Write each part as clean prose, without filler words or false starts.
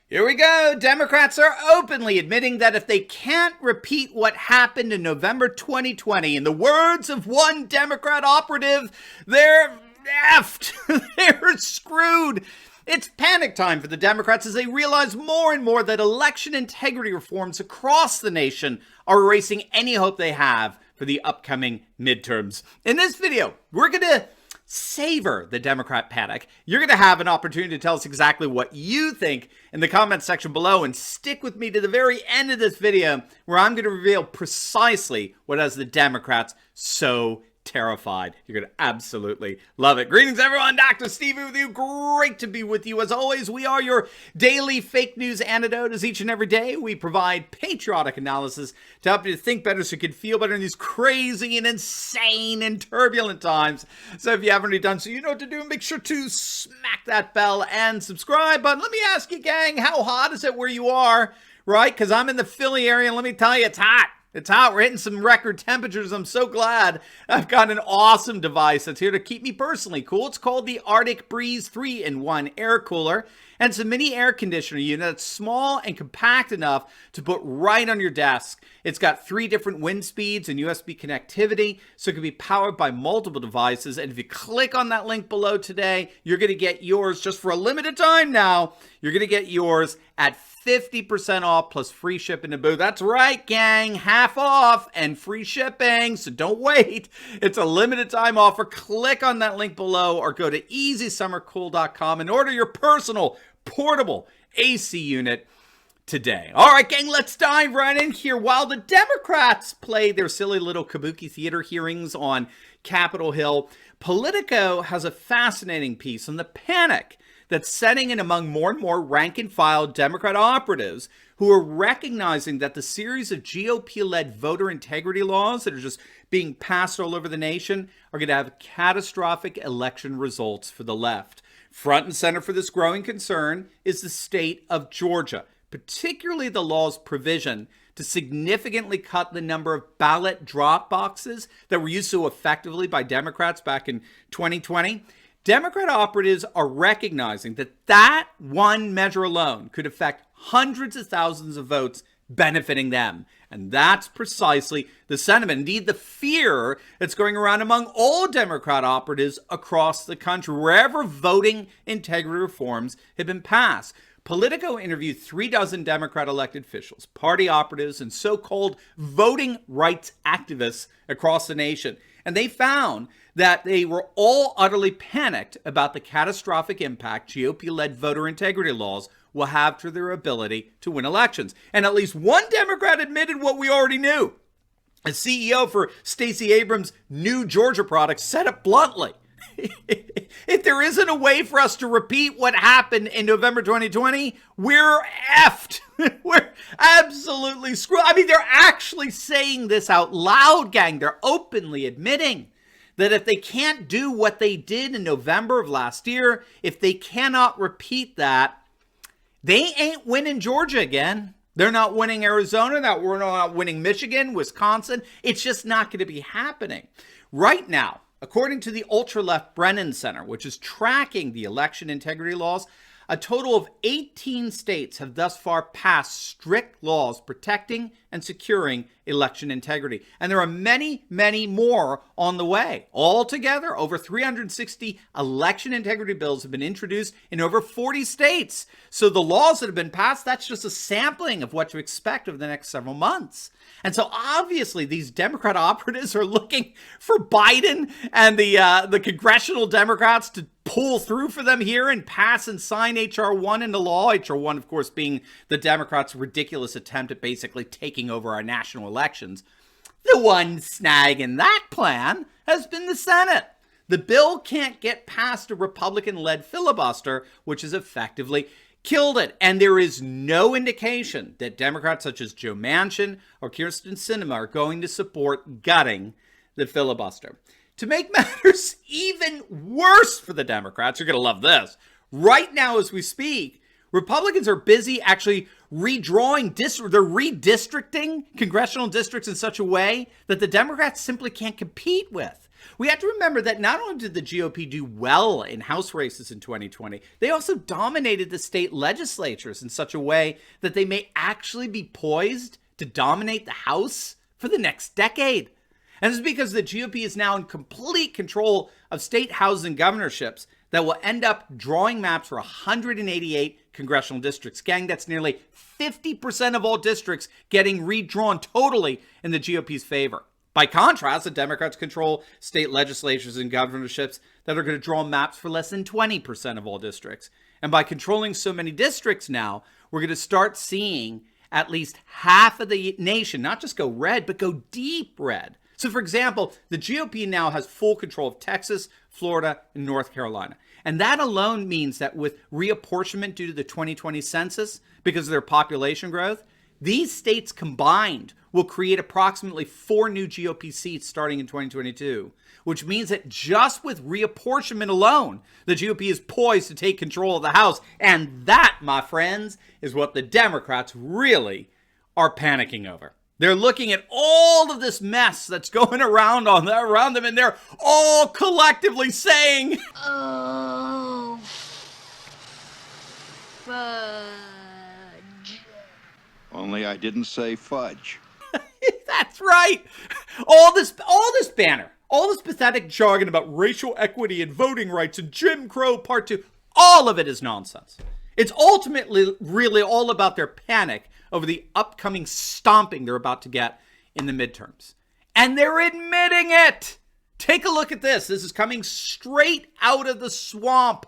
Here we go. Democrats are openly admitting that if they can't repeat what happened in November 2020, in the words of one Democrat operative, they're effed. They're screwed. It's panic time for the Democrats as they realize more and more that election integrity reforms across the nation are erasing any hope they have for the upcoming midterms. In this video, we're going to savor the Democrat panic. You're going to have an opportunity to tell us exactly what you think in the comments section below, and stick with me to the very end of this video where I'm going to reveal precisely what has the Democrats so terrified. You're going to absolutely love it. Greetings, everyone. Dr. Stevie with you. Great to be with you. As always, we are your daily fake news antidote. As each and every day, we provide patriotic analysis to help you to think better so you can feel better in these crazy and insane and turbulent times. So if you haven't already done so, you know what to do. Make sure to smack that bell and subscribe button. Let me ask you, gang, how hot is it where you are? Right? Because I'm in the Philly area, and let me tell you, it's hot. It's hot. We're hitting some record temperatures. I'm so glad I've got an awesome device that's here to keep me personally cool. It's called the Arctic Breeze 3-in-1 air cooler. And it's a mini air conditioner unit that's small and compact enough to put right on your desk. It's got 3 different wind speeds and USB connectivity, so it can be powered by multiple devices. And if you click on that link below today, you're going to get yours just for a limited time now. You're going to get yours at 50% off plus free shipping to boot. That's right, gang. Half off and free shipping. So don't wait. It's a limited time offer. Click on that link below or go to easysummercool.com and order your personal portable AC unit today. All right, gang, let's dive right in here. While the Democrats play their silly little kabuki theater hearings on Capitol Hill, Politico has a fascinating piece on the panic that's setting in among more and more rank-and-file Democrat operatives who are recognizing that the series of GOP-led voter integrity laws that are just being passed all over the nation are going to have catastrophic election results for the left. Front and center for this growing concern is the state of Georgia, particularly the law's provision to significantly cut the number of ballot drop boxes that were used so effectively by Democrats back in 2020. Democrat operatives are recognizing that that one measure alone could affect hundreds of thousands of votes benefiting them. And that's precisely the sentiment, indeed the fear that's going around among all Democrat operatives across the country, wherever voting integrity reforms have been passed. Politico interviewed 36 Democrat elected officials, party operatives, and so-called voting rights activists across the nation. And they found that they were all utterly panicked about the catastrophic impact GOP-led voter integrity laws will have to their ability to win elections. And at least one Democrat admitted what we already knew. A CEO for Stacey Abrams' new Georgia product said it bluntly. If there isn't a way for us to repeat what happened in November 2020, we're effed. We're absolutely screwed. I mean, they're actually saying this out loud, gang. They're openly admitting that if they can't do what they did in November of last year, if they cannot repeat that, they ain't winning Georgia again. They're not winning Arizona. We're not winning Michigan, Wisconsin. It's just not going to be happening. Right now, according to the ultra-left Brennan Center, which is tracking the election integrity laws, a total of 18 states have thus far passed strict laws protecting and securing election integrity. And there are many, many more on the way. Altogether, over 360 election integrity bills have been introduced in over 40 states. So the laws that have been passed, that's just a sampling of what to expect over the next several months. And so obviously these Democrat operatives are looking for Biden and the congressional Democrats to pull through for them here and pass and sign H.R. 1 into law. H.R. 1, of course, being the Democrats' ridiculous attempt at basically taking over our national elections. The one snag in that plan has been the Senate. The bill can't get past a Republican-led filibuster, which has effectively killed it. And there is no indication that Democrats such as Joe Manchin or Kyrsten Sinema are going to support gutting the filibuster. To make matters even worse for the Democrats, you're going to love this. Right now as we speak, Republicans are busy actually redrawing, they're redistricting congressional districts in such a way that the Democrats simply can't compete with. We have to remember that not only did the GOP do well in House races in 2020, they also dominated the state legislatures in such a way that they may actually be poised to dominate the House for the next decade. And this is because the GOP is now in complete control of state houses and governorships that will end up drawing maps for 188 congressional districts. Gang, that's nearly 50% of all districts getting redrawn totally in the GOP's favor. By contrast, the Democrats control state legislatures and governorships that are going to draw maps for less than 20% of all districts. And by controlling so many districts now, we're going to start seeing at least half of the nation not just go red, but go deep red. So, for example, the GOP now has full control of Texas, Florida, and North Carolina. And that alone means that with reapportionment due to the 2020 census, because of their population growth, these states combined will create approximately 4 new GOP seats starting in 2022, which means that just with reapportionment alone, the GOP is poised to take control of the House. And that, my friends, is what the Democrats really are panicking over. They're looking at all of this mess that's going around them, and they're all collectively saying, "Oh, fudge." Only I didn't say fudge. That's right. All this banner, all this pathetic jargon about racial equity and voting rights and Jim Crow Part 2, all of it is nonsense. It's ultimately really all about their panic over the upcoming stomping they're about to get in the midterms. And they're admitting it. Take a look at this. This is coming straight out of the swamp.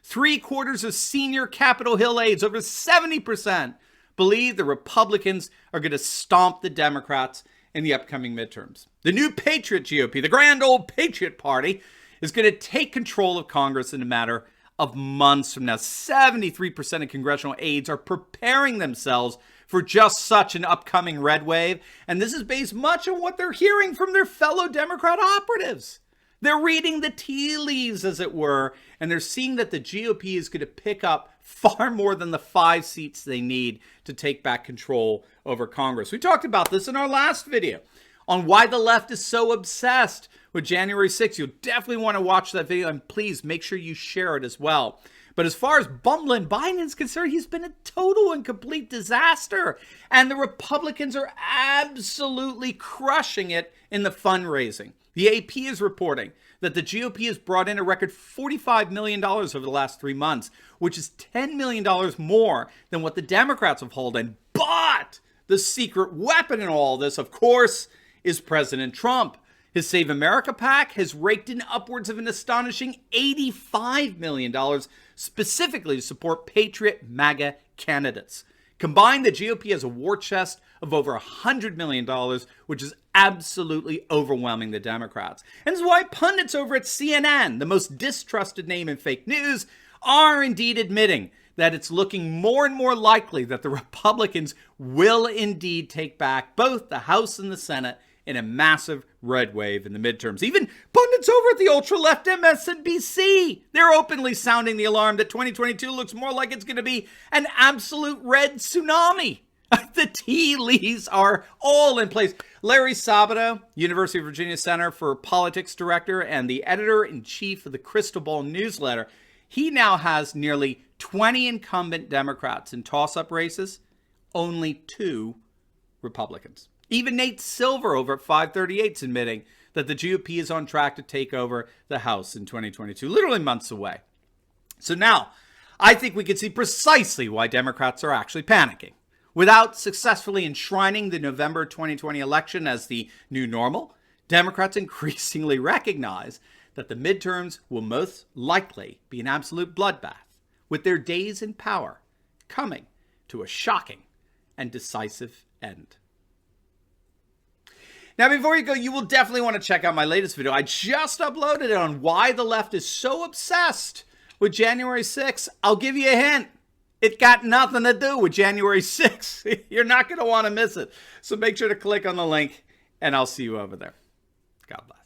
3/4 of senior Capitol Hill aides, over 70%, believe the Republicans are going to stomp the Democrats in the upcoming midterms. The new Patriot GOP, the grand old Patriot Party, is going to take control of Congress in a matter of months from now. 73% of congressional aides are preparing themselves for just such an upcoming red wave. And this is based much on what they're hearing from their fellow Democrat operatives. They're reading the tea leaves, as it were, and they're seeing that the GOP is going to pick up far more than the 5 seats they need to take back control over Congress. We talked about this in our last video on why the left is so obsessed with January 6th. You'll definitely want to watch that video, and please make sure you share it as well. But as far as bumbling Biden is concerned, he's been a total and complete disaster. And the Republicans are absolutely crushing it in the fundraising. The AP is reporting that the GOP has brought in a record $45 million over the last 3 months, which is $10 million more than what the Democrats have hauled in. But the secret weapon in all this, of course, is President Trump. His Save America PAC has raked in upwards of an astonishing $85 million specifically to support Patriot MAGA candidates. Combined, the GOP has a war chest of over $100 million, which is absolutely overwhelming the Democrats. And this is why pundits over at CNN, the most distrusted name in fake news, are indeed admitting that it's looking more and more likely that the Republicans will indeed take back both the House and the Senate in a massive red wave in the midterms. Even pundits over at the ultra-left MSNBC, they're openly sounding the alarm that 2022 looks more like it's going to be an absolute red tsunami. The tea leaves are all in place. Larry Sabato, University of Virginia Center for Politics Director and the editor-in-chief of the Crystal Ball newsletter, he now has nearly 20 incumbent Democrats in toss-up races, only 2 Republicans. Even Nate Silver over at 538 is admitting that the GOP is on track to take over the House in 2022, literally months away. So now, I think we can see precisely why Democrats are actually panicking. Without successfully enshrining the November 2020 election as the new normal, Democrats increasingly recognize that the midterms will most likely be an absolute bloodbath, with their days in power coming to a shocking and decisive end. Now, before you go, you will definitely want to check out my latest video. I just uploaded it on why the left is so obsessed with January 6th. I'll give you a hint. It got nothing to do with January 6th. You're not going to want to miss it. So make sure to click on the link, and I'll see you over there. God bless.